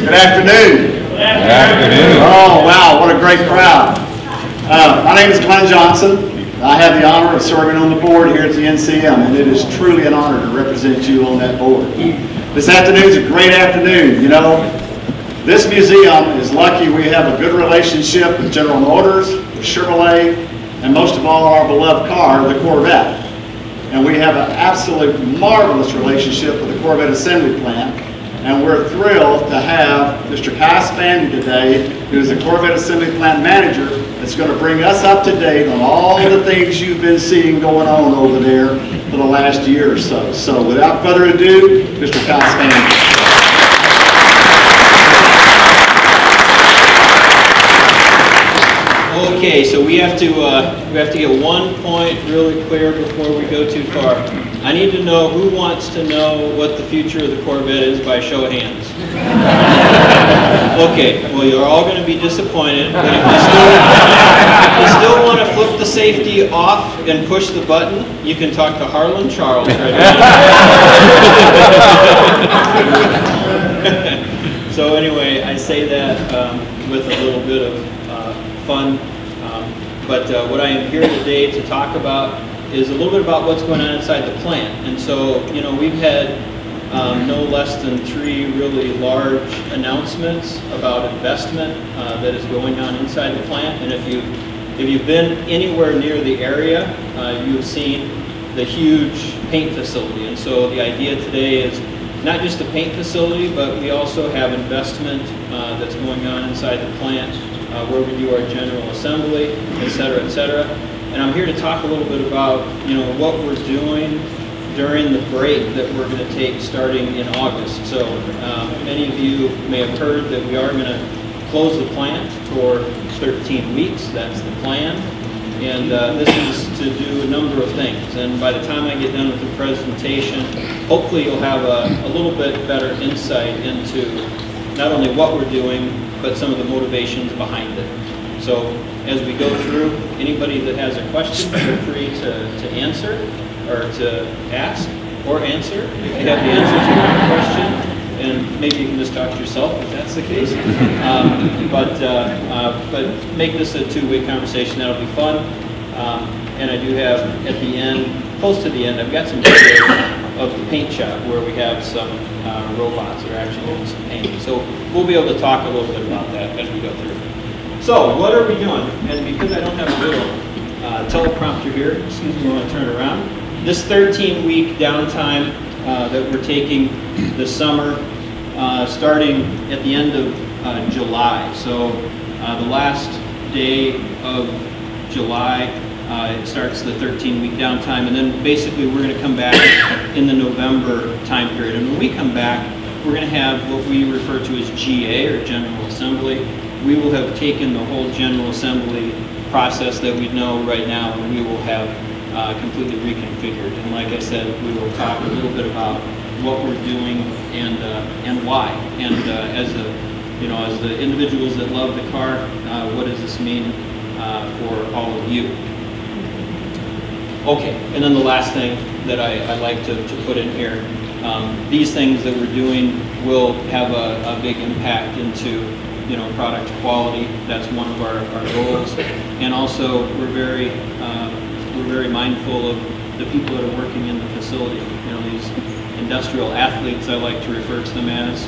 Good afternoon. Good afternoon. Oh, wow, what a great crowd. My name is Glenn Johnson. I have the honor of serving on the board here at the NCM, and it is truly an honor to represent you on that board. This afternoon is a great afternoon. You know, this museum is lucky we have a good relationship with General Motors, with Chevrolet, and most of all our beloved car, the Corvette. And we have an absolute marvelous relationship with the Corvette assembly plant. And we're thrilled to have Mr. Kai Spande today, who is the Corvette assembly plant manager, that's going to bring us up to date on all the things you've been seeing going on over there for the last year or so. So without further ado, Mr. Kai Spande. Okay, so we have to get one point really clear before we go too far. I need to know who wants to know what the future of the Corvette is by show of hands. Okay, well you're all going to be disappointed, but if you still want to flip the safety off and push the button, you can talk to Harlan Charles right now. So anyway, I say that with a little bit of fun, but what I am here today to talk about is a little bit about what's going on inside the plant. And so, you know, we've had no less than 3 really large announcements about investment that is going on inside the plant. And if you've been anywhere near the area, you've seen the huge paint facility. And so the idea today is not just the paint facility, but we also have investment that's going on inside the plant where we do our general assembly, et cetera, et cetera. And I'm here to talk a little bit about, you know, what we're doing during the break that we're going to take starting in August. So many of you may have heard that we are going to close the plant for 13 weeks. That's the plan. And this is to do a number of things. And by the time I get done with the presentation, hopefully you'll have a little bit better insight into not only what we're doing, but some of the motivations behind it. So as we go through, anybody that has a question, feel free to answer, or to ask, or answer. If you have the answer to your question, and maybe you can just talk to yourself if that's the case. But make this a 2-way conversation. That'll be fun. And I do have at the end, close to the end, I've got some videos of the paint shop where we have some robots that are actually doing some painting. So we'll be able to talk a little bit about that as we go through. So what are we doing? And because I don't have a little teleprompter here, excuse me, I want to turn around. This 13-week downtime that we're taking this summer, starting at the end of July. So the last day of July, it starts the 13-week downtime, and then basically we're going to come back in the November time period. And when we come back, we're going to have what we refer to as GA, or General Assembly. We will have taken the whole General Assembly process that we know right now, and we will have completely reconfigured. And like I said, we will talk a little bit about what we're doing and why. And as the individuals that love the car, what does this mean for all of you? Okay, and then the last thing that I like to put in here, these things that we're doing will have a big impact into, you know, product quality. That's one of our goals. And also we're very mindful of the people that are working in the facility. You know, these industrial athletes, I like to refer to them as,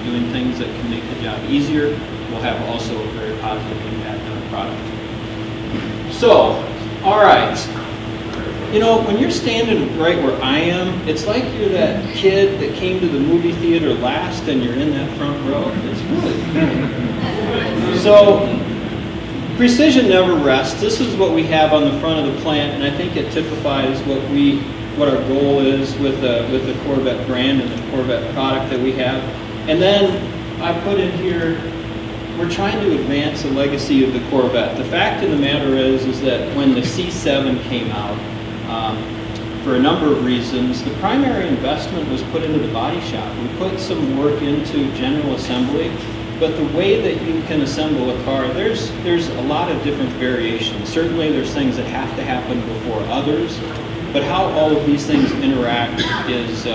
doing things that can make the job easier, will have also a very positive impact on the product. So, all right. You know, when you're standing right where I am, it's like you're that kid that came to the movie theater last and you're in that front row. It's really cool. So, precision never rests. This is what we have on the front of the plant, and I think it typifies what our goal is with the Corvette brand and the Corvette product that we have. And then I put in here, we're trying to advance the legacy of the Corvette. The fact of the matter is that when the C7 came out, for a number of reasons, the primary investment was put into the body shop. We put some work into general assembly, but the way that you can assemble a car, there's a lot of different variations. Certainly there's things that have to happen before others, but how all of these things interact is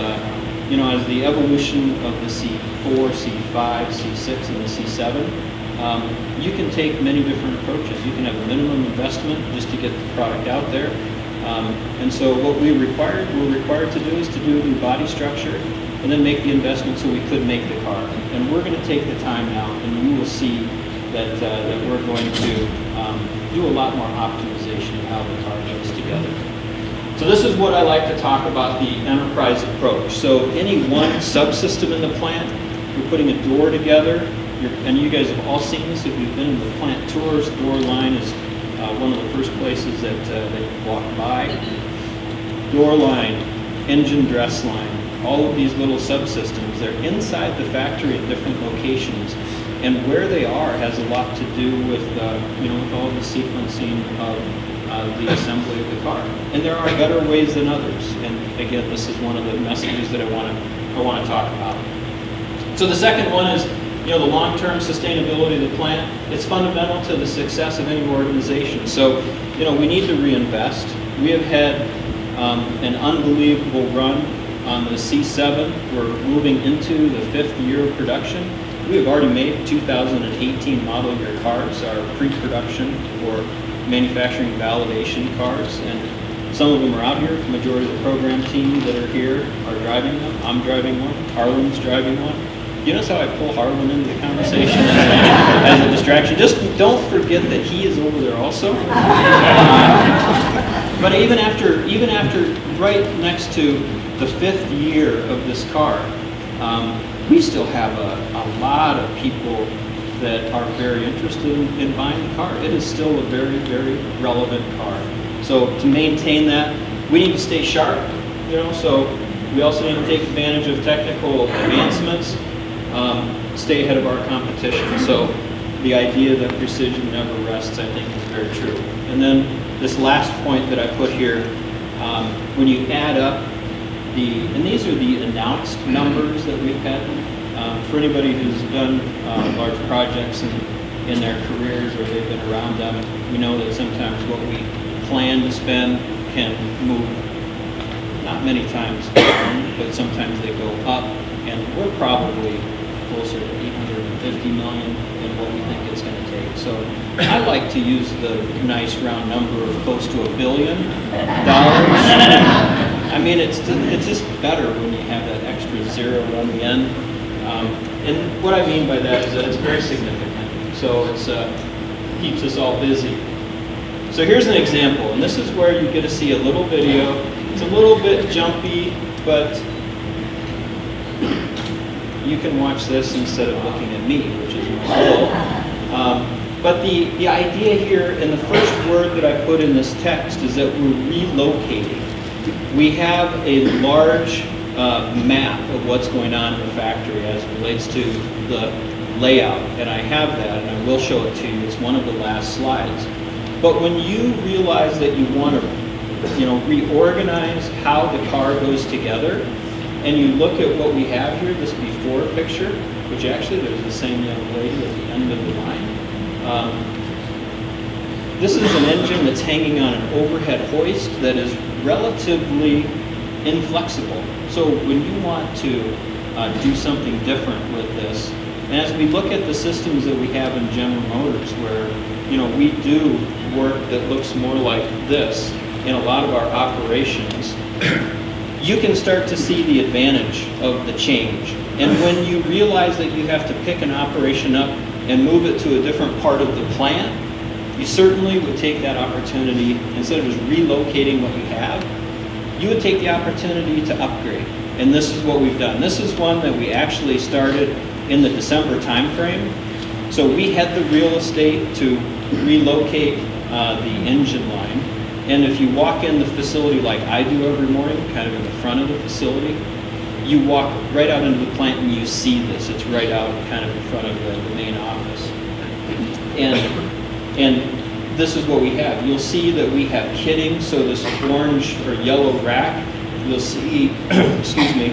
you know, as the evolution of the C4, C5, C6, and the C7, you can take many different approaches. You can have a minimum investment just to get the product out there. And so what we're required to do is to do a new body structure and then make the investment so we could make the car. And we're going to take the time now, and you will see that, that we're going to do a lot more optimization of how the car goes together. So this is what I like to talk about, the enterprise approach. So any one subsystem in the plant, you're putting a door together, and you guys have all seen this if you've been in the plant tours. Door line is one of the first places that you walk by. Door line, engine dress line, all of these little subsystems, they're inside the factory at different locations. And where they are has a lot to do with, you know, with all the sequencing of the assembly of the car. And there are better ways than others. And again, this is one of the messages that I want to talk about. So the second one is, you know, the long-term sustainability of the plant. It's fundamental to the success of any organization. So, you know, we need to reinvest. We have had an unbelievable run on the C7. We're moving into the 5th year of production. We have already made 2018 model year cars, our pre-production or manufacturing validation cars, and some of them are out here. The majority of the program team that are here are driving them. I'm driving one. Harlan's driving one. You notice how I pull Harlan into the conversation as a distraction? Just don't forget that he is over there also. But even after right next to the 5th year of this car, we still have a lot of people that are very interested in buying the car. It is still a very, very relevant car. So to maintain that, we need to stay sharp, you know, so we also need to take advantage of technical advancements, stay ahead of our competition. So the idea that precision never rests, I think, is very true. And then this last point that I put here, when you add up and these are the announced numbers that we've had. For anybody who's done large projects in their careers or they've been around them, we know that sometimes what we plan to spend can move not many times down, but sometimes they go up, and we're probably closer to $850 million than what we think it's going to take. So I like to use the nice round number of close to $1 billion. I mean, it's just better when you have that extra zero on the end. And what I mean by that is that it's very significant. So it keeps us all busy. So here's an example, and this is where you get to see a little video. It's a little bit jumpy, but you can watch this instead of looking at me, which is my goal. But the idea here, and the first word that I put in this text, is that we're relocating. We have a large map of what's going on in the factory as it relates to the layout, and I have that, and I will show it to you. It's one of the last slides. But when you realize that you want to, you know, reorganize how the car goes together, and you look at what we have here, this before picture, which actually there's the same young lady at the end of the line. This is an engine that's hanging on an overhead hoist that is relatively inflexible. So when you want to do something different with this, and as we look at the systems that we have in General Motors, where, you know, we do work that looks more like this in a lot of our operations, you can start to see the advantage of the change. And when you realize that you have to pick an operation up and move it to a different part of the plant, you certainly would take that opportunity, instead of just relocating what you have, you would take the opportunity to upgrade. And this is what we've done. This is one that we actually started in the December timeframe. So we had the real estate to relocate the engine line. And if you walk in the facility like I do every morning, kind of in the front of the facility, you walk right out into the plant and you see this. It's right out kind of in front of the main office. And this is what we have. You'll see that we have kitting, so this orange or yellow rack, you'll see, excuse me,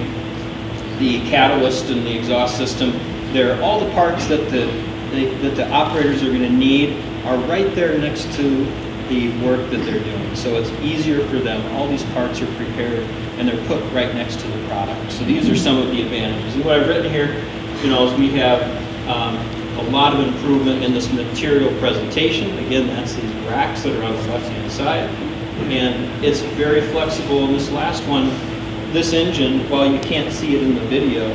the catalyst and the exhaust system. There, all the parts that the operators are going to need are right there next to the work that they're doing. So it's easier for them. All these parts are prepared and they're put right next to the product. So these are some of the advantages. And what I've written here, you know, is we have a lot of improvement in this material presentation. Again, that's these racks that are on the left-hand side. And it's very flexible. And this last one, this engine, while you can't see it in the video,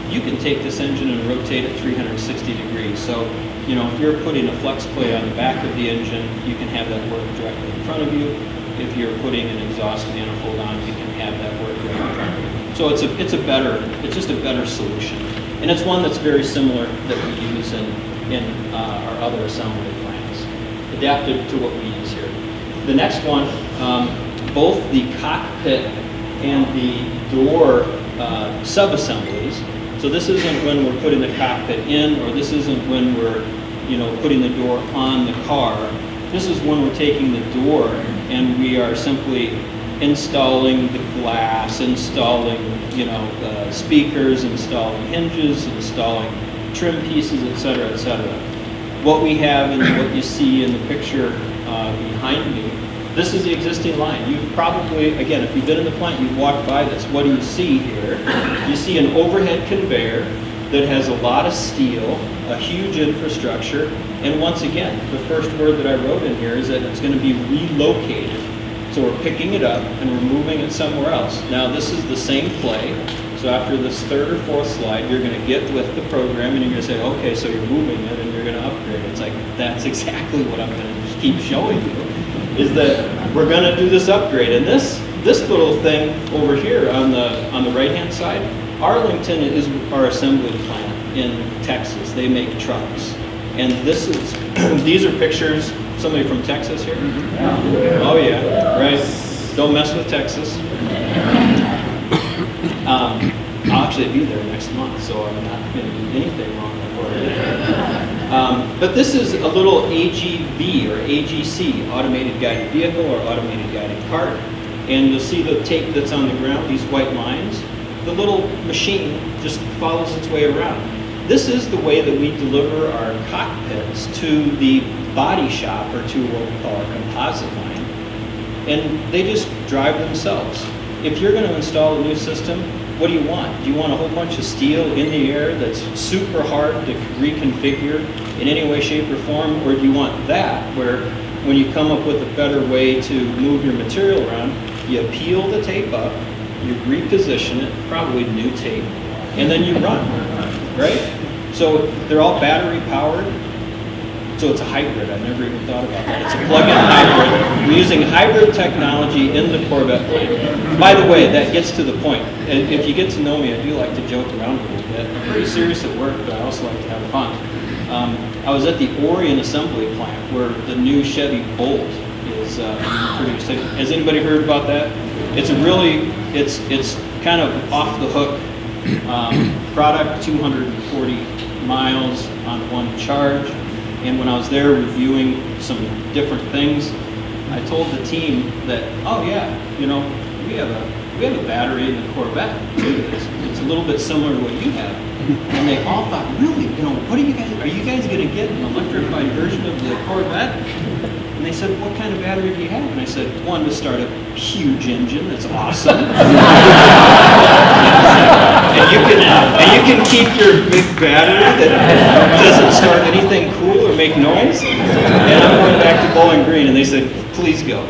you can take this engine and rotate it 360 degrees. So, you know, if you're putting a flex plate on the back of the engine, you can have that work directly in front of you. If you're putting an exhaust manifold on, you can have that work right in front of you. So it's just a better solution. And it's one that's very similar that we use in our other assembly plants, adapted to what we use here. The next one, both the cockpit and the door sub-assemblies. So this isn't when we're putting the cockpit in, or this isn't when we're, you know, putting the door on the car. This is when we're taking the door and we are simply installing the glass, installing, you know, speakers, installing hinges, installing trim pieces, etc., etc. What we have and what you see in the picture behind me, this is the existing line. You've probably, again, if you've been in the plant, you've walked by this. What do you see here? You see an overhead conveyor that has a lot of steel, a huge infrastructure, and once again, the first word that I wrote in here is that it's going to be relocated. So we're picking it up and we're moving it somewhere else. Now this is the same play. So after this third or fourth slide, you're going to get with the program and you're going to say, okay, so you're moving it and you're going to upgrade it. It's like, that's exactly what I'm going to keep showing you, is that we're going to do this upgrade. And this little thing over here on the right-hand side, Arlington is our assembly plant in Texas. They make trucks. And this is, these are pictures, somebody from Texas here? Oh yeah, right. Don't mess with Texas. I'll actually be there next month, so I'm not going to do anything wrong before then. But this is a little AGV or AGC, automated guided vehicle or automated guided cart. And you'll see the tape that's on the ground, these white lines. The little machine just follows its way around. This is the way that we deliver our cockpits to the body shop, or to what we call our composite line. And they just drive themselves. If you're going to install a new system, what do you want? Do you want a whole bunch of steel in the air that's super hard to reconfigure in any way, shape, or form? Or do you want that, where when you come up with a better way to move your material around, you peel the tape up, you reposition it, probably new tape, and then you run, right? So they're all battery powered. So it's a hybrid. I never even thought about that. It's a plug-in hybrid. We're using hybrid technology in the Corvette plant. By the way, that gets to the point. If you get to know me, I do like to joke around a little bit. I'm pretty serious at work, but I also like to have fun. I was at the Orion assembly plant where the new Chevy Bolt is produced. Has anybody heard about that? It's a really, it's kind of off the hook product, 240 miles on one charge. And when I was there reviewing some different things, I told the team that, oh yeah, you know, we have a battery in the Corvette too. It's a little bit similar to what you have. And they all thought, really, you know, are you guys going to get an electrified version of the Corvette? And they said, what kind of battery do you have? And I said, one to start a huge engine that's awesome. and you can keep your big battery that doesn't start anything cool or make noise. And I'm going back to Bowling Green, and they said, please go.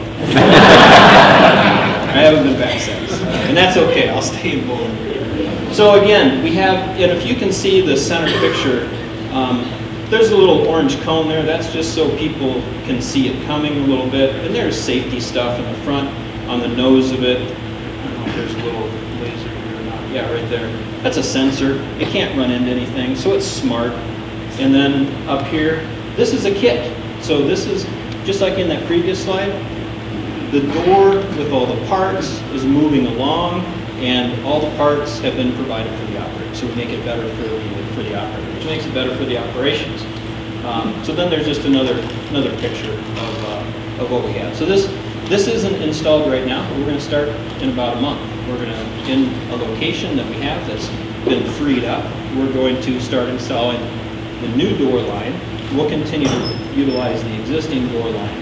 I haven't been back since. And that's okay, I'll stay in Bowling Green. So again, we have, and if you can see the center picture, there's a little orange cone there. That's just so people can see it coming a little bit. And there's safety stuff in the front, on the nose of it. I don't know if there's a little laser here or not. Yeah, right there. That's a sensor. It can't run into anything, so it's smart. And then up here, this is a kit. So this is, just like in that previous slide, the door with all the parts is moving along, and all the parts have been provided for the operator. So we make it better for the operator, which makes it better for the operations. So then there's just another picture of what we have. So this isn't installed right now, but we're going to start in about a month. We're going to, in a location that we have that's been freed up, we're going to start installing the new door line. We'll continue to utilize the existing door line.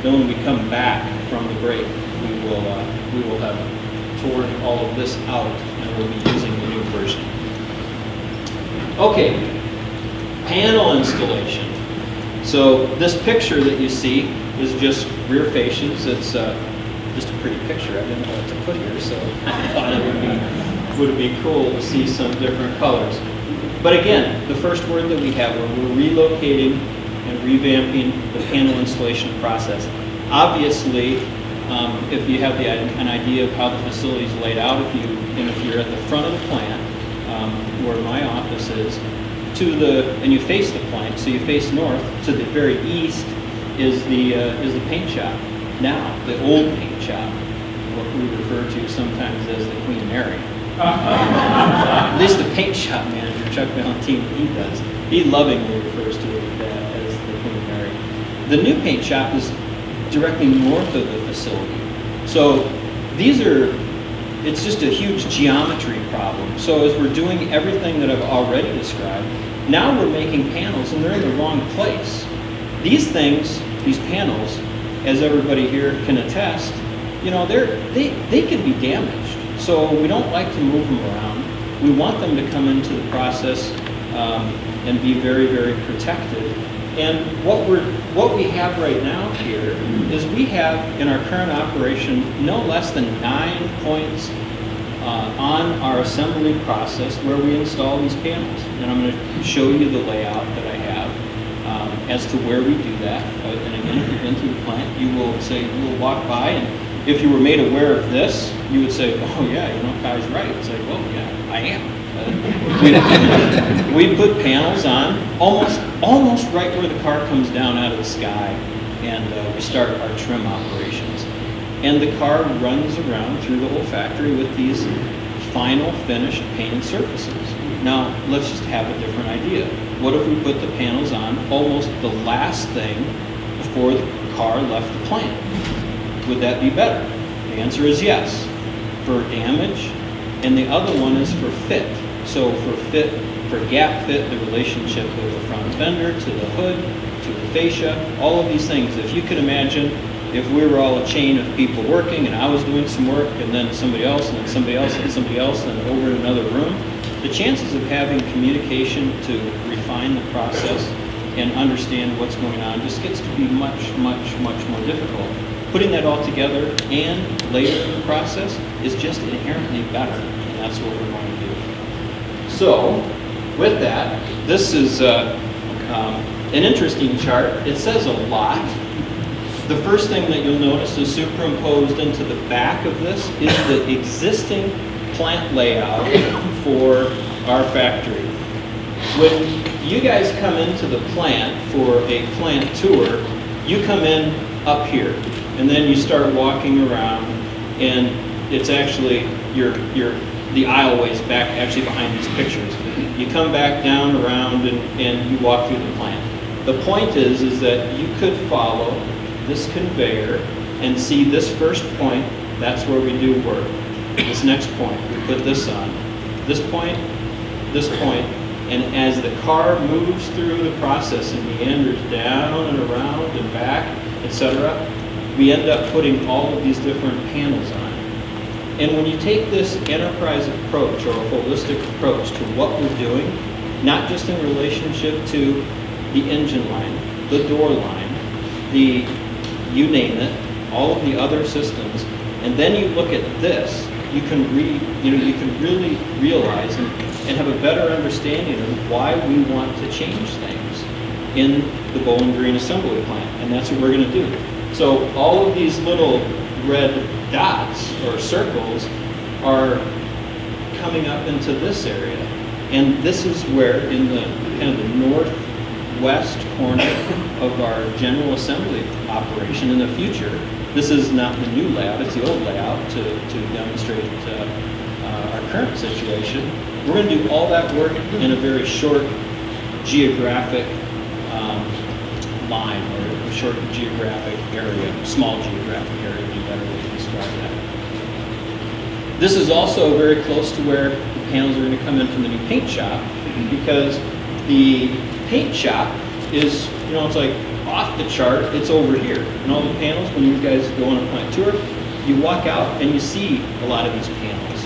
Then when we come back from the break, we will have torn all of this out and we'll be using the new version. Okay, panel installation. So this picture that you see is just rear fascias. It's just a pretty picture. I didn't know what to put here, so I thought it would be cool to see some different colors. But again, the first word that we have, we're relocating and revamping the panel installation process. Obviously, if you have an idea of how the facility is laid out, if you're at the front of the plant, where my office is, and you face the plant, so you face north, to the very east is the paint shop. Now, the old paint shop, what we refer to sometimes as the Queen Mary. At least the paint shop manager, Chuck Valentine, he does. He lovingly refers to it as the Queen Mary. The new paint shop is directly north of the facility. So it's just a huge geometry problem. So as we're doing everything that I've already described, now we're making panels and they're in the wrong place. These panels, as everybody here can attest, you know, they can be damaged. So we don't like to move them around. We want them to come into the process and be very, very protected. And what we have right now here is we have in our current operation no less than 9 points on our assembly process where we install these panels. And I'm going to show you the layout that I have as to where we do that. And again, if you've been through the plant, you will walk by, and if you were made aware of this, you would say, oh yeah, you know, Kai's right. It's like, well, yeah, I am. We put panels on almost right where the car comes down out of the sky, and we start our trim operations. And the car runs around through the whole factory with these final finished painted surfaces. Now, let's just have a different idea. What if we put the panels on almost the last thing before the car left the plant? Would that be better? The answer is yes, for damage, and the other one is for fit. So for gap fit, the relationship with the front fender to the hood, to the fascia, all of these things. If you could imagine, if we were all a chain of people working and I was doing some work and then somebody else and then somebody else and somebody else and over in another room, the chances of having communication to refine the process and understand what's going on just gets to be much, much, much more difficult. Putting that all together and later in the process is just inherently better, and that's what we're going to do. So, with that, this is an interesting chart. It says a lot. The first thing that you'll notice is superimposed into the back of this is the existing plant layout for our factory. When you guys come into the plant for a plant tour, you come in up here, and then you start walking around, and it's actually the aisleways back, actually behind these pictures. You come back down around and you walk through the plant. The point is that you could follow this conveyor and see this first point, that's where we do work. This next point, we put this on. This point, and as the car moves through the process and meanders down and around and back, etc., we end up putting all of these different panels on. And when you take this enterprise approach or a holistic approach to what we're doing, not just in relationship to the engine line, the door line, you name it, all of the other systems, and then you look at this, you can really realize and have a better understanding of why we want to change things in the Bowling Green assembly plant, and that's what we're going to do. So all of these little red dots or circles are coming up into this area, and this is where in the kind of the northwest corner of our general assembly operation in the future. This is not the new layout, it's the old layout to demonstrate our current situation. We're going to do all that work in a very short geographic line, or a short geographic area, small geographic area would be a better way to describe that. This is also very close to where the panels are going to come in from the new paint shop, because the paint shop is, it's like off the chart, it's over here. And all the panels, when you guys go on a plant tour, you walk out and you see a lot of these panels,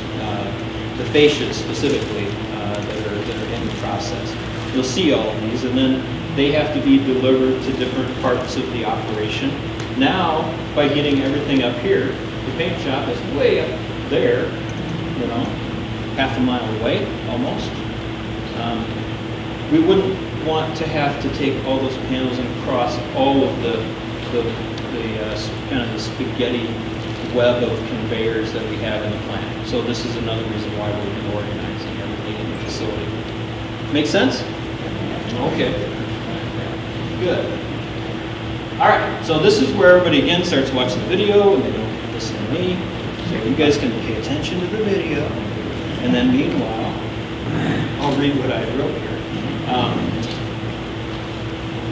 the fascias specifically that are in the process. You'll see all of these, and then they have to be delivered to different parts of the operation. Now, by getting everything up here, the paint shop is way up there, you know, half a mile away, almost. We wouldn't want to have to take all those panels and cross all of the kind of the spaghetti web of conveyors that we have in the plant. So this is another reason why we've been organizing everything in the facility. Make sense? Okay. Good. All right, so this is where everybody again starts watching the video and they don't listen to me. So you guys can pay attention to the video, and then meanwhile, I'll read what I wrote here.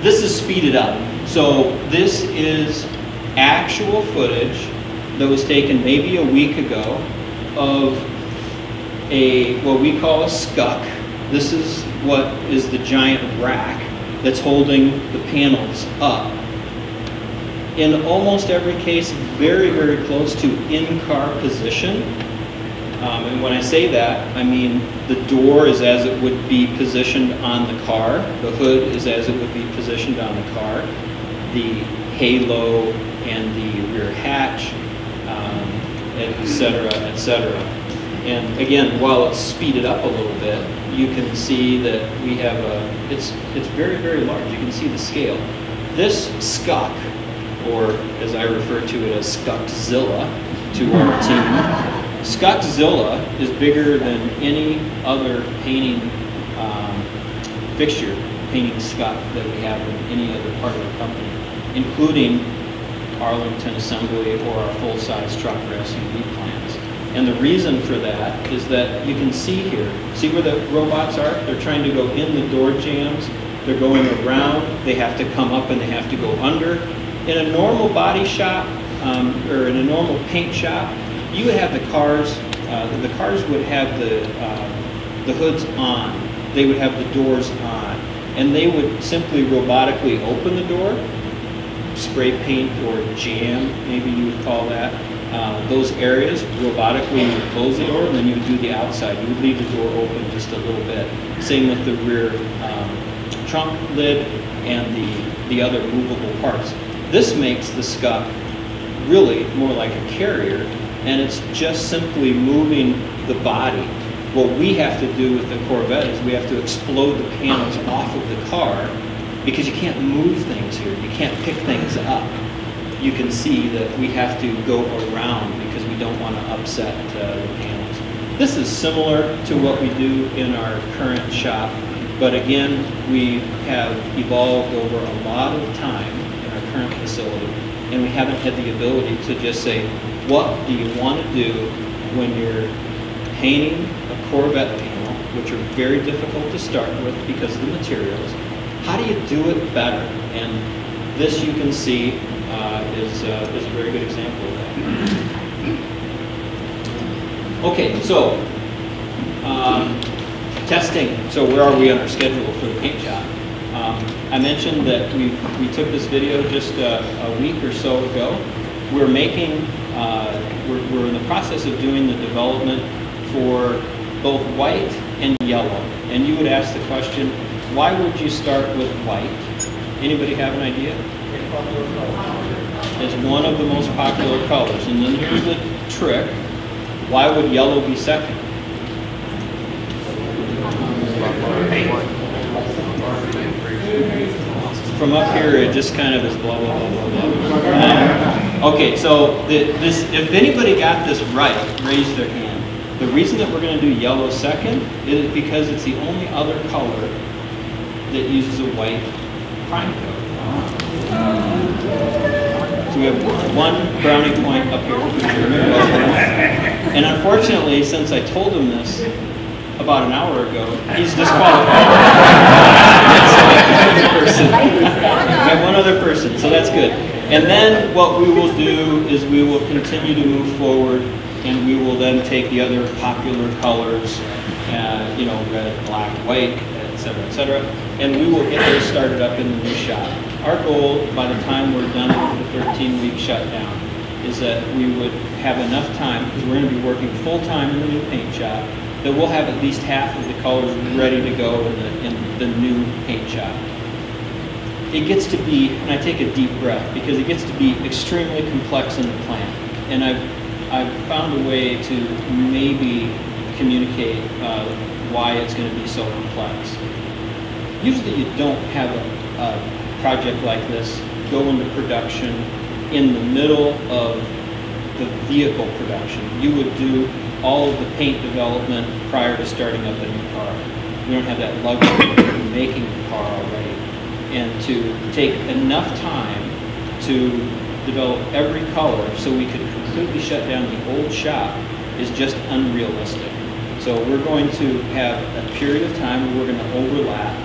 This is speeded up. So this is actual footage that was taken maybe a week ago of what we call a scuck. This is what is the giant rack that's holding the panels up. In almost every case, very, very close to in-car position. And when I say that, I mean the door is as it would be positioned on the car. The hood is as it would be positioned on the car. The halo and the rear hatch, et cetera, et cetera. And again, while it's speeded up a little bit, you can see that we have it's very, very large. You can see the scale. This scuck, or as I refer to it as Scuckzilla to our team, Scuckzilla is bigger than any other painting fixture, painting scuck that we have in any other part of the company, including Arlington Assembly or our full-size truck or SUV plants. And the reason for that is that you can see here, see where the robots are? They're trying to go in the door jambs, they're going around, they have to come up and they have to go under. In a normal body shop, or in a normal paint shop, you would have the cars would have the hoods on, they would have the doors on, and they would simply robotically open the door, spray paint or jam, maybe you would call that, those areas. Robotically you would close the door and then you would do the outside. You would leave the door open just a little bit. Same with the rear trunk lid and the other movable parts. This makes the scuck really more like a carrier, and it's just simply moving the body. What we have to do with the Corvette is we have to explode the panels off of the car, because you can't move things here. You can't pick things up. You can see that we have to go around because we don't want to upset the panels. This is similar to what we do in our current shop, but again, we have evolved over a lot of time in our current facility, and we haven't had the ability to just say, what do you want to do when you're painting a Corvette panel, which are very difficult to start with because of the materials. How do you do it better? And this, you can see, is a very good example of that. Okay, so testing. So where are we on our schedule for the paint shop? I mentioned that we took this video just a week or so ago. We're making, we're in the process of doing the development for both white and yellow. And you would ask the question, why would you start with white? Anybody have an idea? It's one of the most popular colors. And then here's the trick. Why would yellow be second? From up here, it just kind of is blah, blah, blah, blah, blah. Okay, so if anybody got this right, raise their hand. The reason that we're going to do yellow second is because it's the only other color that uses a white prime coat. So we have one brownie point up here. And unfortunately, since I told him this about an hour ago, he's disqualified. I have one other person, so that's good. And then what we will do is we will continue to move forward, and we will then take the other popular colors, red, black, white, etc., and we will get those started up in the new shop. our goal by the time we're done with the 13-week shutdown is that we would have enough time, because we're going to be working full-time in the new paint shop, that we'll have at least half of the colors ready to go in the new paint shop. It gets to be, and I take a deep breath, because it gets to be extremely complex in the plant. And I've found a way to maybe communicate why it's going to be so complex. Usually you don't have a project like this go into production in the middle of the vehicle production. You would do all of the paint development prior to starting up a new car. We don't have that luxury of making the car already. And to take enough time to develop every color so we could completely shut down the old shop is just unrealistic. So we're going to have a period of time where we're going to overlap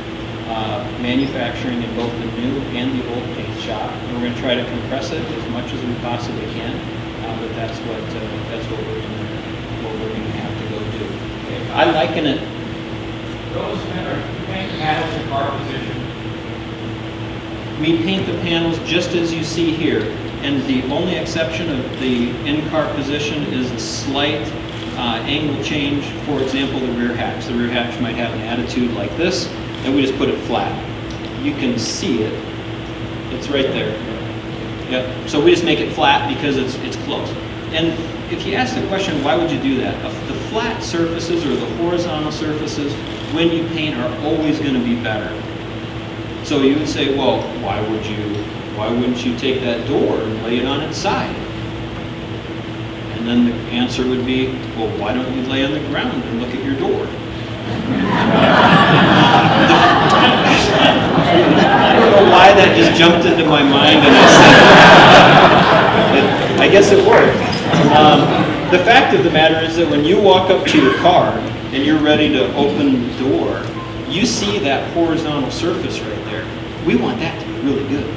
manufacturing in both the new and the old paint shop. And we're going to try to compress it as much as we possibly can, but that's what we're going to have to go do. Okay. I liken it. Those paint panels in car position. We paint the panels just as you see here, and the only exception of the in-car position is a slight angle change. For example, the rear hatch. The rear hatch might have an attitude like this, and we just put it flat. You can see it. It's right there. Yep. So we just make it flat because it's close. And if you ask the question, why would you do that? The flat surfaces or the horizontal surfaces, when you paint, are always going to be better. So you would say, well, why wouldn't you take that door and lay it on its side? And then the answer would be, well, why don't you lay on the ground and look at your door? I don't know why that just jumped into my mind and I said it. I guess it worked. The fact of the matter is that when you walk up to your car and you're ready to open the door, you see that horizontal surface right there. We want that to be really good.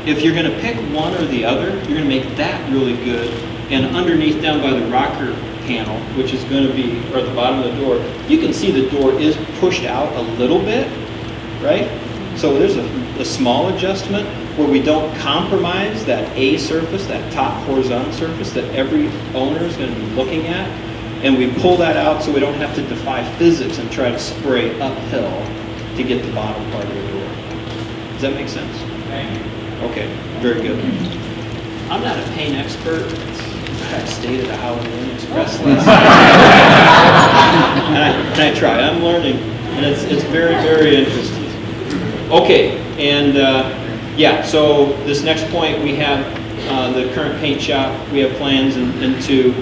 If you're going to pick one or the other, you're going to make that really good. And underneath, down by the rocker panel, which is going to be, or the bottom of the door, you can see the door is pushed out a little bit, right? So there's a small adjustment where we don't compromise that A surface, that top horizontal surface that every owner is going to be looking at. And we pull that out so we don't have to defy physics and try to spray uphill to get the bottom part of the door. Does that make sense? Thank you. Okay, very good. I'm not a paint expert. I've stayed at a Halloween Express last night. and I try. I'm learning, and it's very, very interesting. Okay, and yeah, so this next point, we have the current paint shop. We have plans into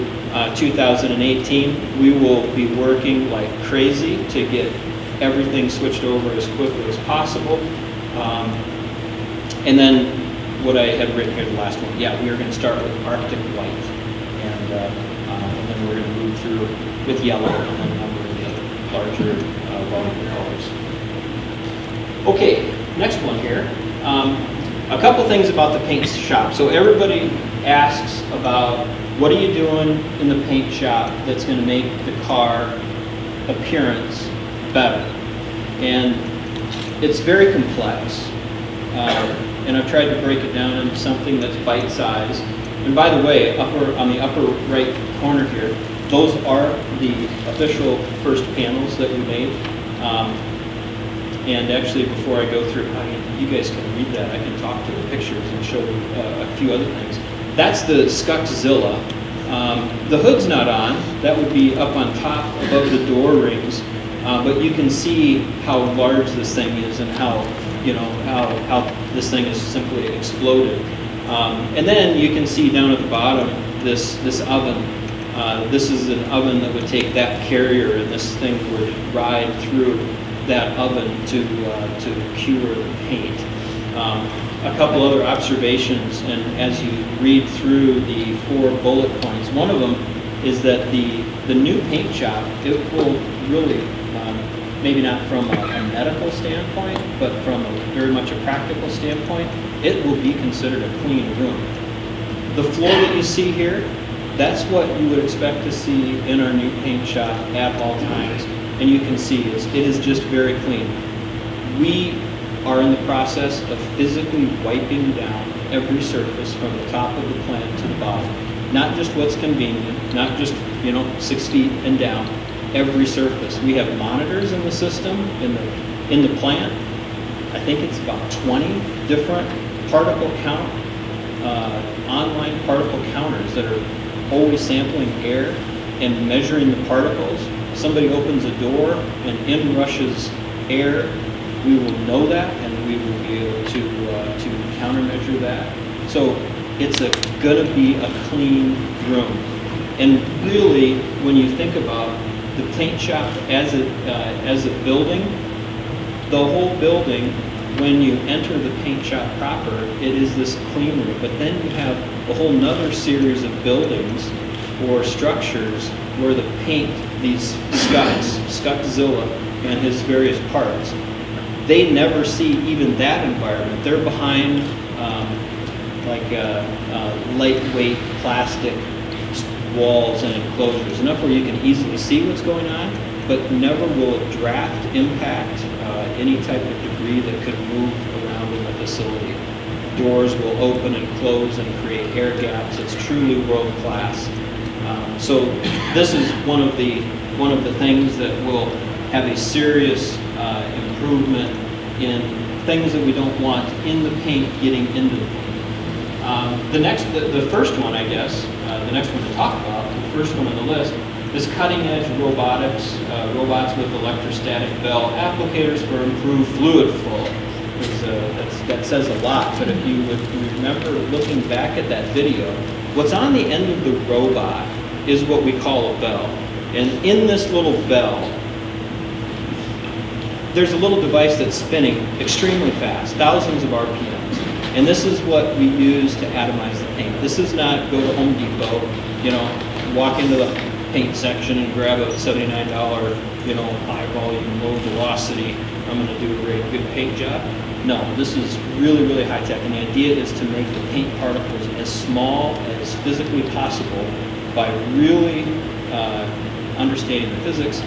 2018. We will be working like crazy to get everything switched over as quickly as possible. And then what I had written here, the last one, yeah, we are going to start with Arctic White. And then we're going to move through with yellow and then a number of the other larger volume colors. Okay, next one here. A couple things about the paint shop. So everybody asks about what are you doing in the paint shop that's going to make the car appearance better? And it's very complex. And I've tried to break it down into something that's bite-sized. And by the way, on the upper right corner here, those are the official first panels that we made. And actually, before I go through, you guys can read that. I can talk to the pictures and show you a few other things. That's the Skuckzilla. The hood's not on. That would be up on top above the door rings. But you can see how large this thing is and how this thing is simply exploded. And then you can see down at the bottom this oven. This is an oven that would take that carrier, and this thing would ride through that oven to cure the paint. A couple other observations, and as you read through the 4 bullet points, one of them is that the new paint shop, it will really, maybe not from a medical standpoint, but from very much a practical standpoint, it will be considered a clean room. The floor that you see here, that's what you would expect to see in our new paint shop at all times. And you can see it is just very clean. We are in the process of physically wiping down every surface from the top of the plant to the bottom. Not just what's convenient, not just 6 feet and down, every surface. We have monitors in the system, in the plant. I think it's about 20 different particle count, online particle counters that are always sampling air and measuring the particles. Somebody opens a door and in rushes air, we will know that and we will be able to countermeasure that. So it's gonna be a clean room. And really, when you think about the paint shop as a building, the whole building, when you enter the paint shop proper, it is this clean room. But then you have a whole nother series of buildings or structures where the paint, these Scottzilla and his various parts, they never see even that environment. They're behind lightweight plastic walls and enclosures, enough where you can easily see what's going on, but never will it draft, impact any type of debris that could move around in the facility. Doors will open and close and create air gaps. It's truly world class. So this is one of the things that will have a serious improvement in things that we don't want in the paint getting into the paint. The first one, I guess, the next one to talk about, the first one on the list, is cutting-edge robotics, robots with electrostatic bell applicators for improved fluid flow. That says a lot, but if you would remember looking back at that video, what's on the end of the robot is what we call a bell. And in this little bell, there's a little device that's spinning extremely fast, thousands of RPMs. And this is what we use to atomize the paint. This is not go to Home Depot, walk into the paint section and grab a $79, high volume, low velocity, I'm gonna do a very good paint job. No, this is really, really high tech. And the idea is to make the paint particles as small as physically possible by really understanding the physics,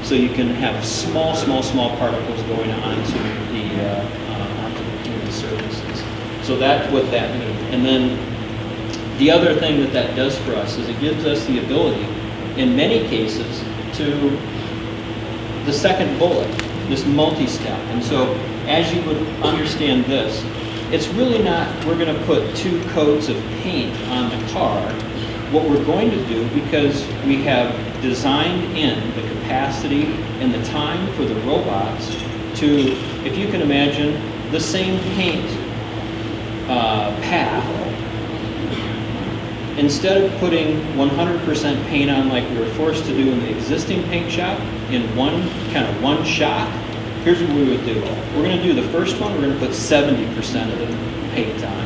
so you can have small particles going onto the surfaces. So that's what that means. And then the other thing that does for us is it gives us the ability, in many cases, to the second bullet, this multi-step. And so as you would understand this, it's really not, we're going to put 2 coats of paint on the car. What we're going to do, because we have designed in the capacity and the time for the robots to, if you can imagine, the same paint path, instead of putting 100% paint on like we were forced to do in the existing paint shop in one shot, here's what we would do. We're going to do the first one, we're going to put 70% of the paint on.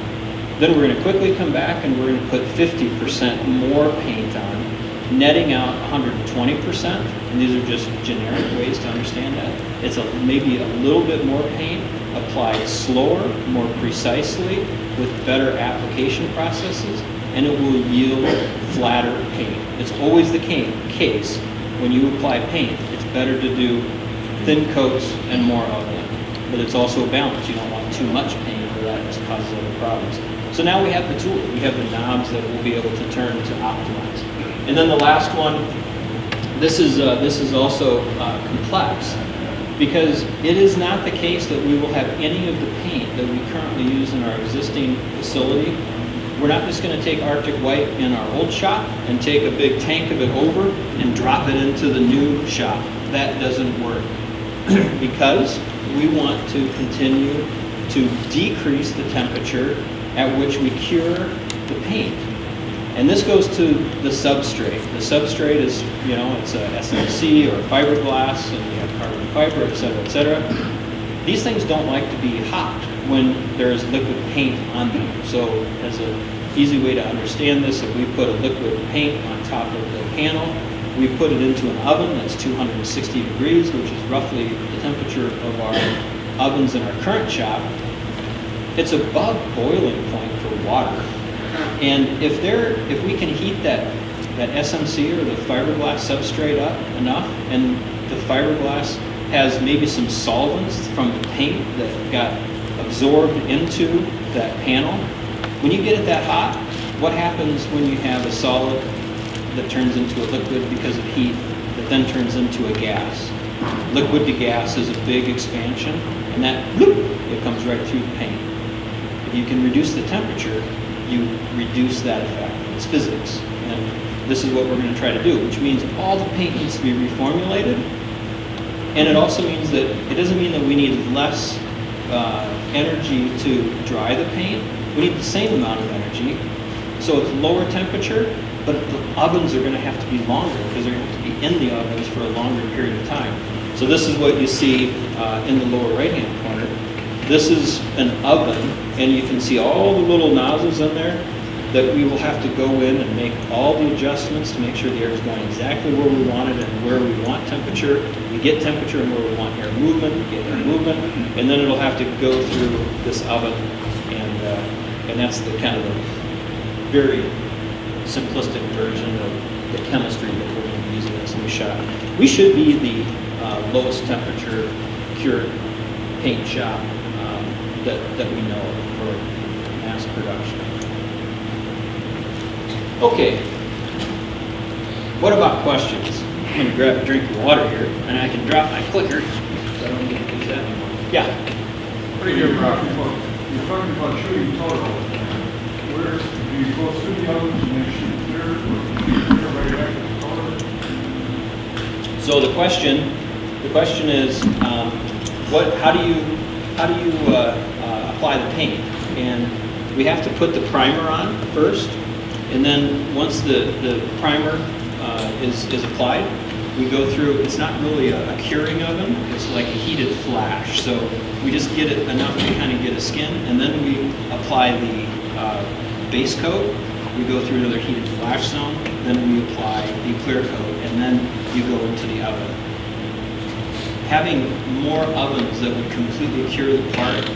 Then we're going to quickly come back and we're going to put 50% more paint on, netting out 120%. And these are just generic ways to understand that. It's maybe a little bit more paint applied slower, more precisely, with better application processes, and it will yield flatter paint. It's always the case when you apply paint, it's better to do thin coats and more of it. But it's also a balance. You don't want too much paint or that just causes other problems. So now we have the tool. We have the knobs that we'll be able to turn to optimize. And then the last one, this is also complex, because it is not the case that we will have any of the paint that we currently use in our existing facility. We're not just going to take Arctic White in our old shop and take a big tank of it over and drop it into the new shop. That doesn't work because we want to continue to decrease the temperature at which we cure the paint. And this goes to the substrate. The substrate is, it's a SMC or a fiberglass, and we have carbon fiber, et cetera, et cetera. These things don't like to be hot when there's liquid paint on them. So as an easy way to understand this, if we put a liquid paint on top of the panel, we put it into an oven that's 260 degrees, which is roughly the temperature of our ovens in our current shop. It's above boiling point for water. And if we can heat that SMC or the fiberglass substrate up enough, and the fiberglass has maybe some solvents from the paint that got absorbed into that panel. When you get it that hot, what happens when you have a solid that turns into a liquid because of heat that then turns into a gas? Liquid to gas is a big expansion, and that, bloop, it comes right through the paint. If you can reduce the temperature, you reduce that effect. It's physics, and this is what we're going to try to do, which means all the paint needs to be reformulated, and it also means that it doesn't mean that we need less energy to dry the paint. We need the same amount of energy, so it's lower temperature, but the ovens are going to have to be longer because they're going to have to be in the ovens for a longer period of time. So this is what you see in the lower right-hand corner. This is an oven, and you can see all the little nozzles in there that we will have to go in and make all the adjustments to make sure the air is going exactly where we want it and where we want temperature. We get temperature and where we want air movement, we get air movement, and then it'll have to go through this oven, and that's the kind of a very simplistic version of the chemistry that we're going to be using in this new shop. We should be the lowest temperature cured paint shop that we know of for mass production. Okay, what about questions? I'm going to grab a drink of water here, and I can drop my clicker so I don't get to use that anymore. Yeah? Right here, Rob, you're talking about shooting total. Where do you go through the ovens and then shoot clear, or do you clear right back to the color? So the question is, how do you apply the paint? And we have to put the primer on first, and then once the primer is applied, we go through. It's not really a curing oven; it's like a heated flash. So we just get it enough to kind of get a skin, and then we apply the base coat. We go through another heated flash zone, then we apply the clear coat, and then you go into the oven. Having more ovens that would completely cure the part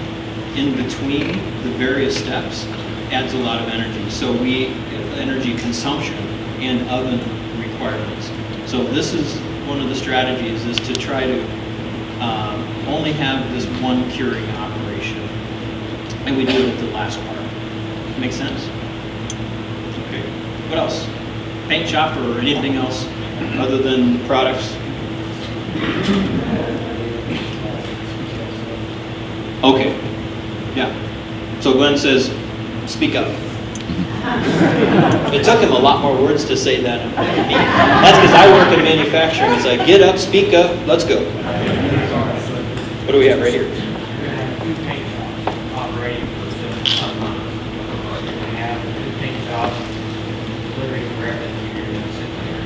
in between the various steps adds a lot of energy. So energy consumption and oven requirements. So this is one of the strategies, is to try to only have this one curing operation. And we do it at the last part. Make sense? Okay. What else? Paint shop or anything else other than products? Okay. Yeah. So Glenn says, speak up. It took him a lot more words to say that than me. That's because I work in manufacturing. It's like, get up, speak up, let's go. What do we have right here? You're going to have two paint shops operating for just a month. You're going to have two paint shops delivering wherever you're going to sit there.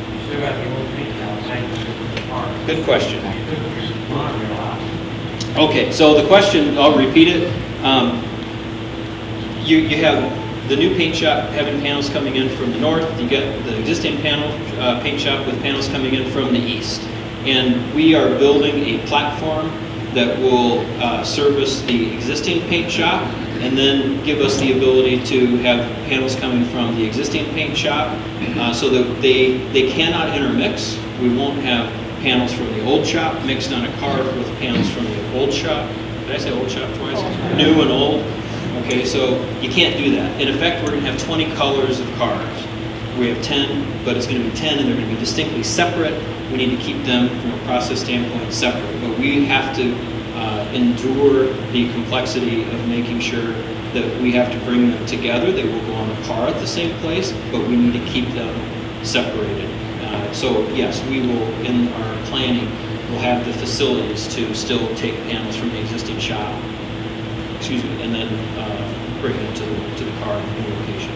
You still got the old paint shop hanging apart. Good question. You took your monorail out. Okay, so the question, I'll repeat it. You have the new paint shop having panels coming in from the north. You get the existing paint shop with panels coming in from the east. And we are building a platform that will service the existing paint shop and then give us the ability to have panels coming from the existing paint shop so that they cannot intermix. We won't have panels from the old shop mixed on a car with panels from the old shop. Did I say old shop twice? New and old. Okay, so you can't do that. In effect, we're going to have 20 colors of cars. We have 10, but it's going to be 10 and they're going to be distinctly separate. We need to keep them from a process standpoint separate. But we have to endure the complexity of making sure that we have to bring them together. They will go on the car at the same place, but we need to keep them separated. So yes, we will, in our planning, we'll have the facilities to still take panels from the existing shop, excuse me, and then bring them to the car in the new location.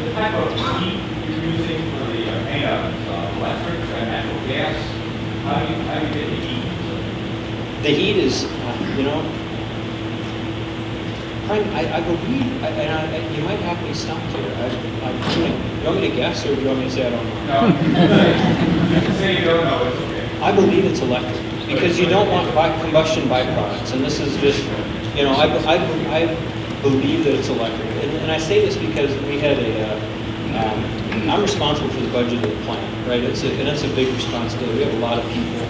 The type of heat you're using for the paint ovens, electric, natural gas, how do you get the heat? The heat is, you know, I believe, and you might have me stumped here. You want me to guess, or do you want me to say I don't know? No, you can say you don't know, it's okay. I believe it's electric, because you don't want combustion byproducts, and this is just, you know, I believe that it's electric. And I say this because we had a I'm responsible for the budget of the plant, right? And it's a big responsibility. We have a lot of people.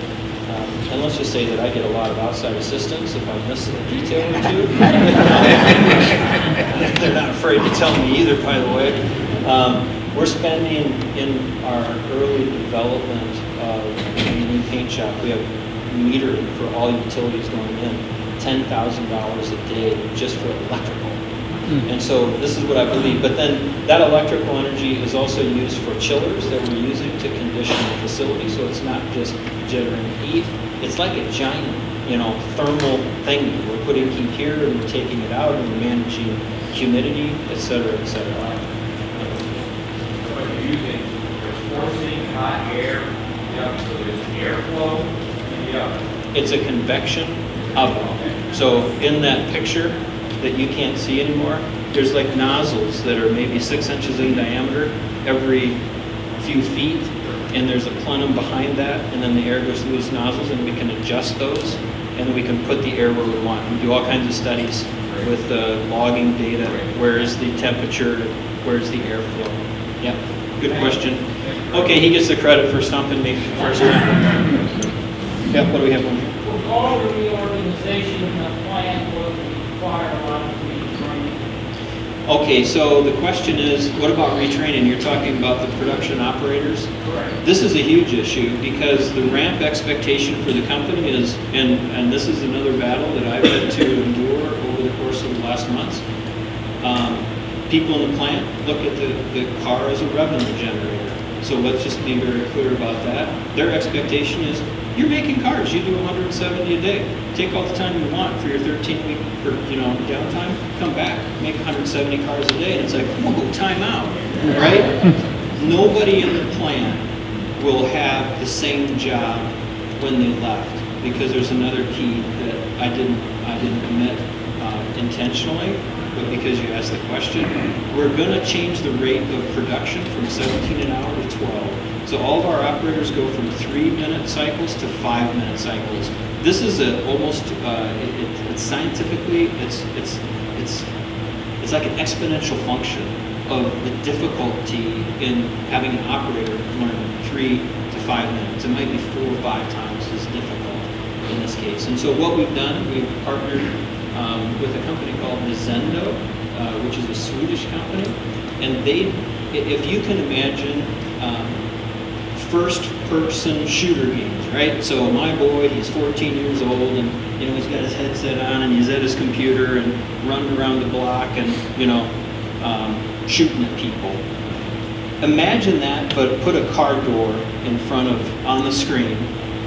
And let's just say that I get a lot of outside assistance if I miss a detail or two. They're not afraid to tell me either, by the way. We're spending in our early development of the new paint shop, we have metering for all utilities going in, $10,000 a day just for electrical. And so this is what I believe. But then that electrical energy is also used for chillers that we're using to condition the facility. So it's not just generating heat. It's like a giant, thermal thing. We're putting heat here and we're taking it out and we're managing humidity, et cetera, et cetera. What you're using is forcing hot air, so there's airflow in the oven. It's a convection oven. So in that picture that you can't see anymore, there's like nozzles that are maybe 6 inches in diameter every few feet, and there's a plenum behind that, and then the air goes through those nozzles, and we can adjust those, and then we can put the air where we want. We do all kinds of studies with logging data. Where is the temperature? Where's the airflow? Yeah, good question. Okay, he gets the credit for stumping me first time. Yeah, what do we have on here? With all the reorganization of the plant will require a lot of retraining. Okay, so the question is, what about retraining? You're talking about the production operators? Correct. This is a huge issue because the ramp expectation for the company is, and this is another battle that I've had to endure over the course of the last months. People in the plant look at the car as a revenue generator. So let's just be very clear about that. Their expectation is, you're making cars, you do 170 a day. Take all the time you want for your 13-week downtime, come back, make 170 cars a day, and it's like, whoa, time out, right? Nobody in the plant will have the same job when they left, because there's another key that I didn't omit intentionally, but because you asked the question, we're going to change the rate of production from 17 an hour to 12. So all of our operators go from 3-minute cycles to 5-minute cycles. This is almost it's scientifically it's like an exponential function of the difficulty in having an operator learn 3 to 5 minutes. It might be 4 or 5 times as difficult in this case. And so what we've done, we've partnered with a company called Zendo, which is a Swedish company, and if you can imagine first-person shooter games, right? So my boy, he's 14 years old, and he's got his headset on, and he's at his computer and running around the block, and shooting at people. Imagine that, but put a car door in front of on the screen,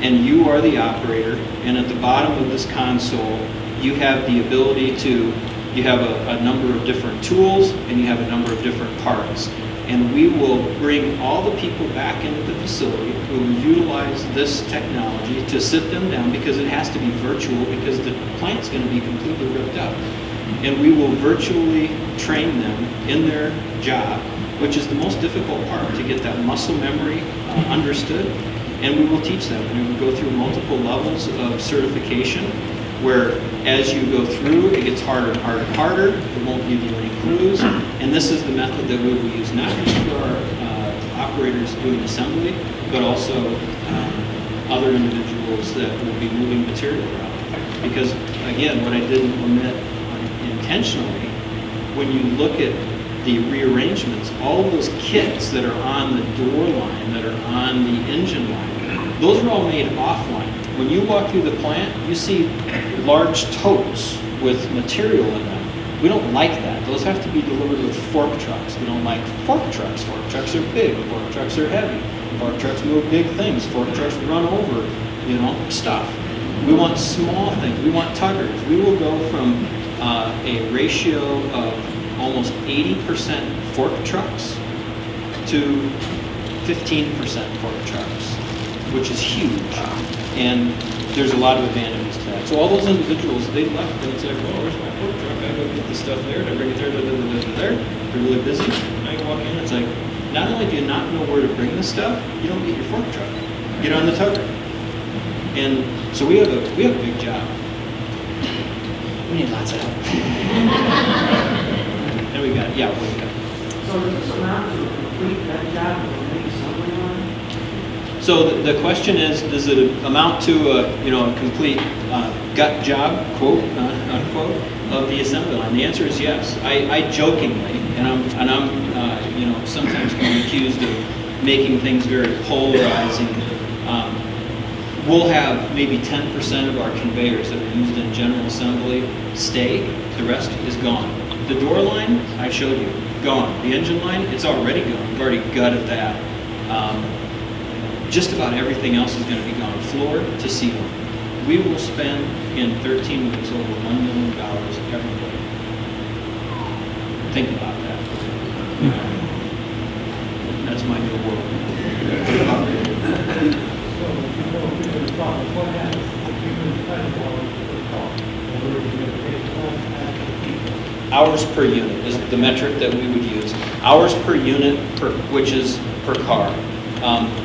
and you are the operator, and at the bottom of this console, you have the ability to. You have a number of different tools, and you have a number of different parts. And we will bring all the people back into the facility who will utilize this technology to sit them down, because it has to be virtual, because the plant's going to be completely ripped up. And we will virtually train them in their job, which is the most difficult part, to get that muscle memory understood. And we will teach them. And we will go through multiple levels of certification, where as you go through, it gets harder and harder and harder. It won't give you any clues. And this is the method that we will use, not just for our operators doing assembly, but also other individuals that will be moving material around. Because, again, what I didn't omit intentionally, when you look at the rearrangements, all of those kits that are on the door line, that are on the engine line, those are all made offline. When you walk through the plant, you see large totes with material in them. We don't like that. Those have to be delivered with fork trucks. We don't like fork trucks. Fork trucks are big. Fork trucks are heavy. Fork trucks move big things. Fork trucks run over, stuff. We want small things. We want tuggers. We will go from a ratio of almost 80% fork trucks to 15% fork trucks, which is huge. And there's a lot of advantages to that. So all those individuals, they left, and it's like, well, where's my fork truck? I go get the stuff there, and I bring it there, there. They're really busy. And I walk in, it's like, not only do you not know where to bring the stuff, you don't get your fork truck. Get on the tugger. And so we have a big job. We need lots of help. And we got, what we got. So this amounts to a complete gut job with any assembly line? So the question is, does it amount to a complete gut job, quote unquote, of the assembly line? The answer is yes. I jokingly, and I'm sometimes can be accused of making things very polarizing. We'll have maybe 10% of our conveyors that are used in general assembly stay. The rest is gone. The door line, I showed you, gone. The engine line, it's already gone. We've already gutted that. Just about everything else is going to be gone, floor to ceiling. We will spend in 13 weeks over $1 million every day. Think about that. That's my new world. Hours per unit is the metric that we would use. Hours per unit, which is per car.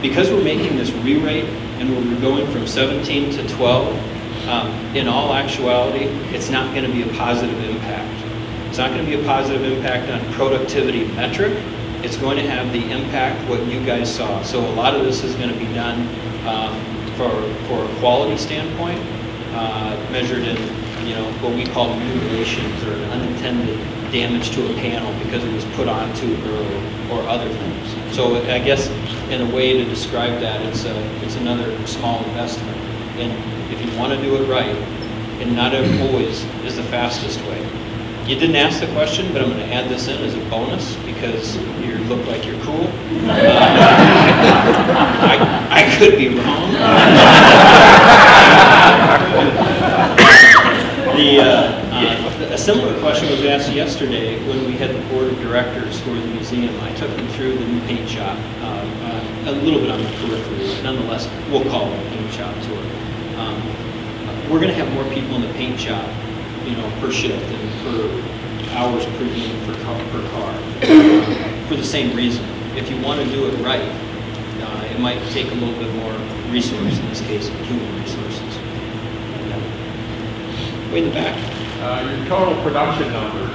Because we're making this re-rate and we're going from 17 to 12, in all actuality, it's not going to be a positive impact. It's not going to be a positive impact on productivity metric. It's going to have the impact what you guys saw. So a lot of this is going to be done for a quality standpoint, measured in what we call mutilations or unintended damage to a panel because it was put on too early or other things. So I guess in a way to describe that, it's another small investment. And if you want to do it right, and not always is the fastest way. You didn't ask the question, but I'm going to add this in as a bonus because you look like you're cool. I could be wrong. A similar question was asked yesterday when we had the board of directors for the museum. I took them through the new paint shop, a little bit on the periphery, but nonetheless, we'll call it a paint shop tour. We're going to have more people in the paint shop, per shift and per hours per unit per car, for the same reason. If you want to do it right, it might take a little bit more resource, in this case, human resources. Way in the back. Your total production numbers,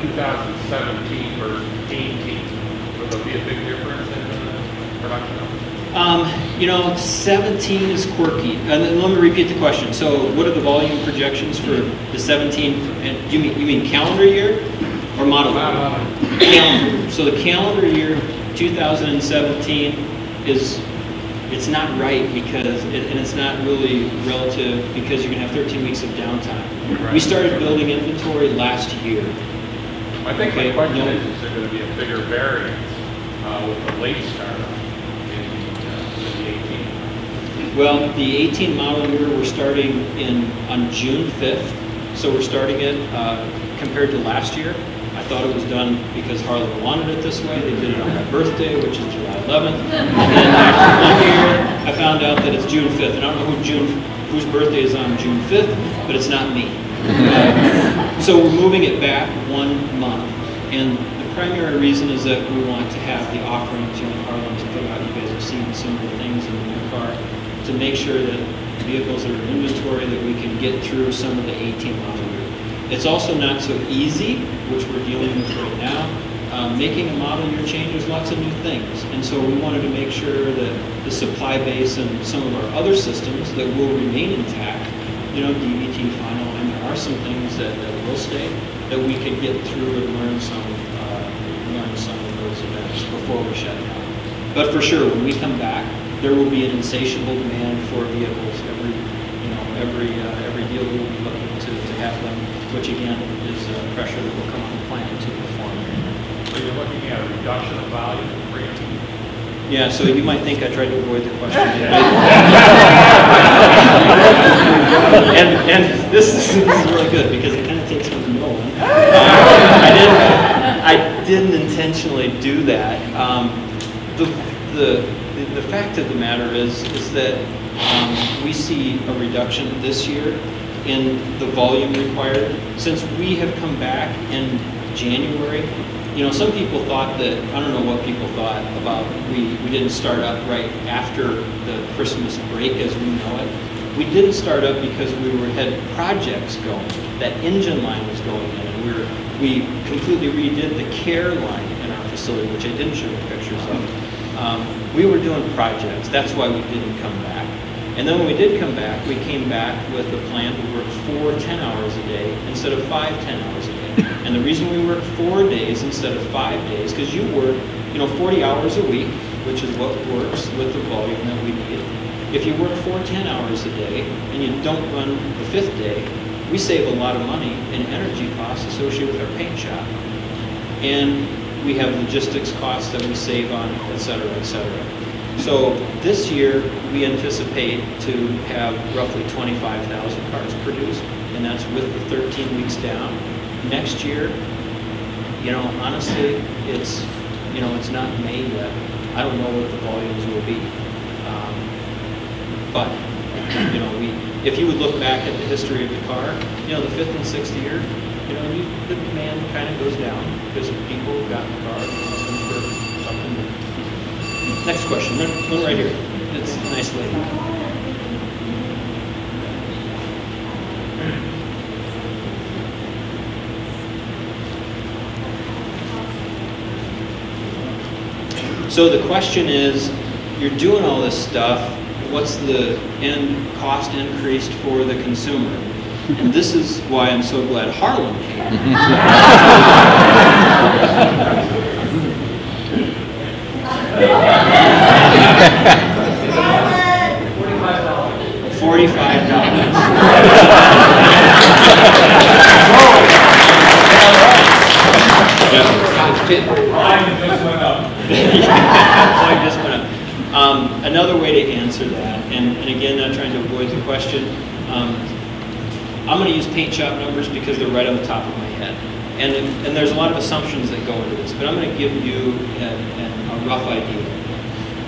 2017 versus 18, would there be a big difference in the production numbers? 17 is quirky. And then let me repeat the question. So what are the volume projections for the 17? And you mean calendar year or model year? Calendar. So the calendar year 2017 it's not right because, and it's not really relative because you're going to have 13 weeks of downtime. Right. We started building inventory last year. I think my question is there going to be a bigger variance with the late startup in the 18? Well, the 18 model year we're starting on June 5th. So we're starting it compared to last year. I thought it was done because Harlan wanted it this way. They did it on my birthday, which is July 11th. And then after 1 year, I found out that it's June 5th. And I don't know whose birthday is on June 5th, but it's not me. So we're moving it back 1 month. And the primary reason is that we want to have the offerings, Harlan's put out, you guys have seen some of the things in the new car, to make sure that vehicles that are in inventory that we can get through some of the 18 model year. It's also not so easy, which we're dealing with right now. Making a model year change, there's lots of new things. And so we wanted to make sure that the supply base and some of our other systems that will remain intact, DVT, final line, there are some things that will stay, that we could get through and learn some of those events before we shut down. But for sure, when we come back, there will be an insatiable demand for vehicles. Every deal we will be looking to have them, which again is pressure that will come on the plant to perform. So you're looking at a reduction of volume in premium? Yeah, so you might think I tried to avoid the question. and this is really good because it kind of takes me to know one. I didn't intentionally do that. The fact of the matter is that we see a reduction this year in the volume required. Since we have come back in January, some people thought that, I don't know what people thought about, we didn't start up right after the Christmas break as we know it. We didn't start up because we had projects going. That engine line was going in, and we completely redid the care line in our facility, which I didn't show you pictures of. We were doing projects. That's why we didn't come back. And then when we did come back, we came back with a plan to work 4 10 hours a day instead of 5 10 hours a day. And the reason we work 4 days instead of 5 days, because you work, 40 hours a week, which is what works with the volume that we need. If you work 4 10 hours a day and you don't run the 5th day, we save a lot of money in energy costs associated with our paint shop. And we have logistics costs that we save on, et cetera, et cetera. So this year, we anticipate to have roughly 25,000 cars produced, and that's with the 13 weeks down. Next year, honestly, it's not May yet. I don't know what the volumes will be. But, if you would look back at the history of the car, the 5th and 6th year, the demand kind of goes down because people got the car looking for something. Next question, one right here. It's a nice lady. So the question is, you're doing all this stuff, what's the end cost increased for the consumer? And this is why I'm so glad Harlan came. 45 dollars. Mine just went up. Mine just went up. Another way to answer that, and again, not trying to avoid the question, I'm going to use paint shop numbers because they're right on the top of my head. And there's a lot of assumptions that go into this, but I'm going to give you a rough idea.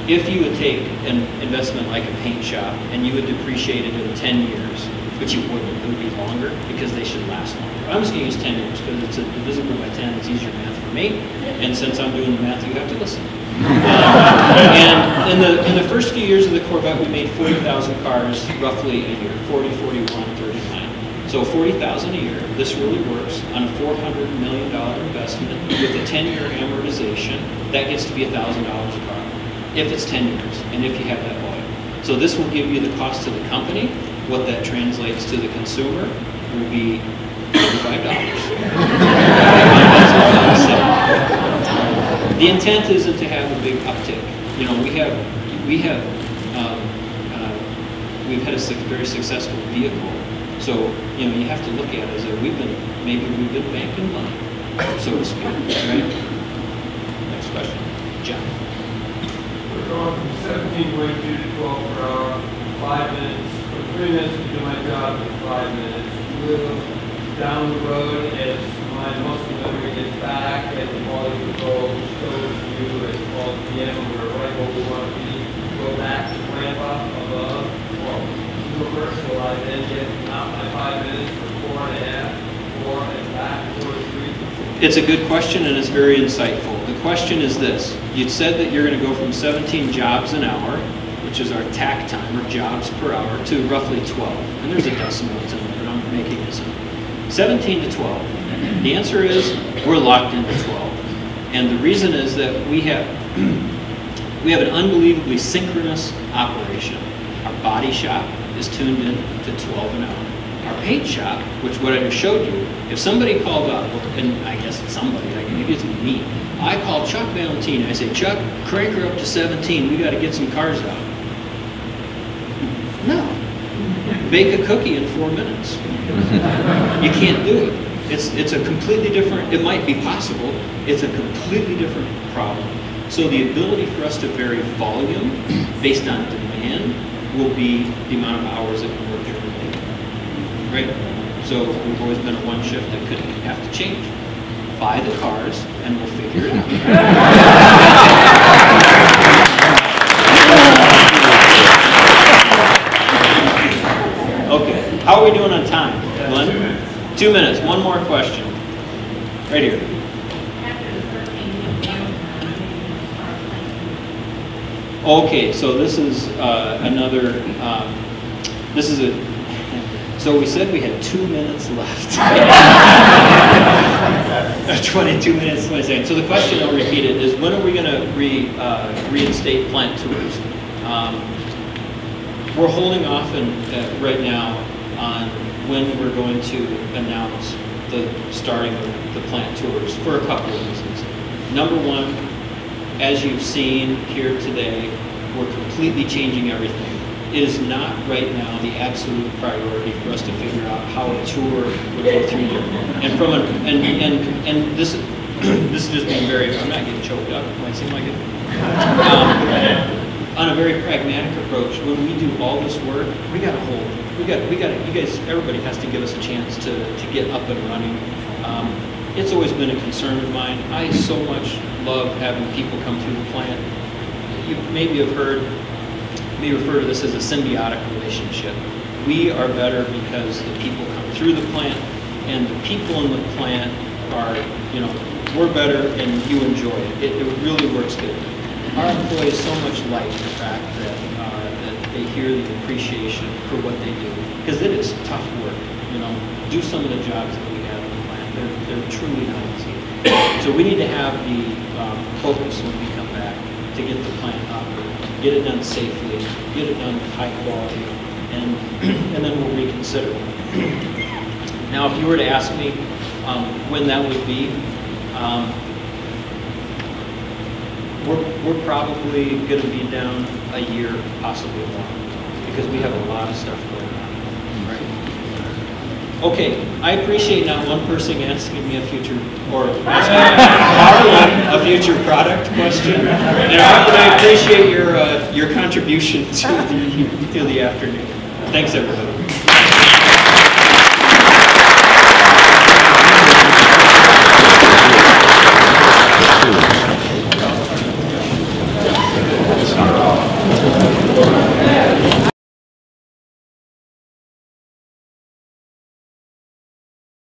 If you would take an investment like a paint shop and you would depreciate it in 10 years, but you wouldn't, it would be longer because they should last longer. I'm just going to use 10 years because it's divisible by 10, it's easier math for me, and since I'm doing the math, you have to listen. And in the first few years of the Corvette, we made 40,000 cars roughly a year, 40, 41, 39. So 40,000 a year. This really works on a $400 million investment with a 10-year amortization. That gets to be $1,000 a car if it's 10 years and if you have that volume. So this will give you the cost to the company. What that translates to the consumer will be $35. The intent isn't to have a big uptick. We've had a very successful vehicle. So, you have to look at it as if we've been banking money, so to speak, right? Next question. John. We're going from 17.2 to 12 per hour, 5 minutes. For 3 minutes to do my job in 5 minutes. Down the road, as my muscle memory gets back and the quality control shows you at 12 p.m. we're right where we want to be, go back to ramp up above, reverse, so I then get out my 5 minutes for 4.5, 4 and back 4 to 3. It's a good question and it's very insightful. The question is this. You said that you're going to go from 17 jobs an hour, which is our tack time, or jobs per hour, to roughly 12. And there's a decimal in there, but I'm making it simple. 17 to 12. The answer is we're locked into 12. And the reason is that we have an unbelievably synchronous operation. Our body shop is tuned in to 12 an hour. Our paint shop, which what I just showed you, if somebody called up, and I guess it's somebody, maybe it's me, I call Chuck Valentine, I say, Chuck, crank her up to 17, we got to get some cars out. No. Bake a cookie in 4 minutes. You can't do it. It's a completely different, it might be possible, it's a completely different problem. So the ability for us to vary volume based on demand will be the amount of hours that we work every day. Right? So we've always been a one shift that could have to change. Buy the cars and we'll figure it out. Okay, how are we doing on time? Glenn? 2 minutes. 2 minutes, one more question. Right here. Okay, so this is So we said we had 2 minutes left. 22 minutes, 20 seconds. So the question, I'll repeat it, is when are we going to reinstate plant tours? We're holding off right now on when we're going to announce the starting of the plant tours for a couple of reasons. Number one, as you've seen here today, we're completely changing everything. It is not right now the absolute priority for us to figure out how a tour would go through here. And from and this is just being very, I'm not getting choked up, it might seem like it. On a very pragmatic approach, when we do all this work, we got to hold. You guys, everybody has to give us a chance to get up and running. It's always been a concern of mine. I so much love having people come through the plant. You maybe have heard me refer to this as a symbiotic relationship. We are better because the people come through the plant, and the people in the plant are, we're better and you enjoy it. It really works good. Our employees so much like the fact that they hear the appreciation for what they do, because it is tough work. Do some of the jobs that we have in the plant. They're truly not easy. So we need to have the focus when we come back to get the plant operating, get it done safely, get it done with high quality, and then we'll reconsider. Now, if you were to ask me when that would be, we're probably going to be down a year, possibly more, because we have a lot of stuff going on. Right? Okay, I appreciate not one person asking me a future, or asking Harlan a future product question, and Harlan, I appreciate your contribution to the afternoon. Thanks, everybody.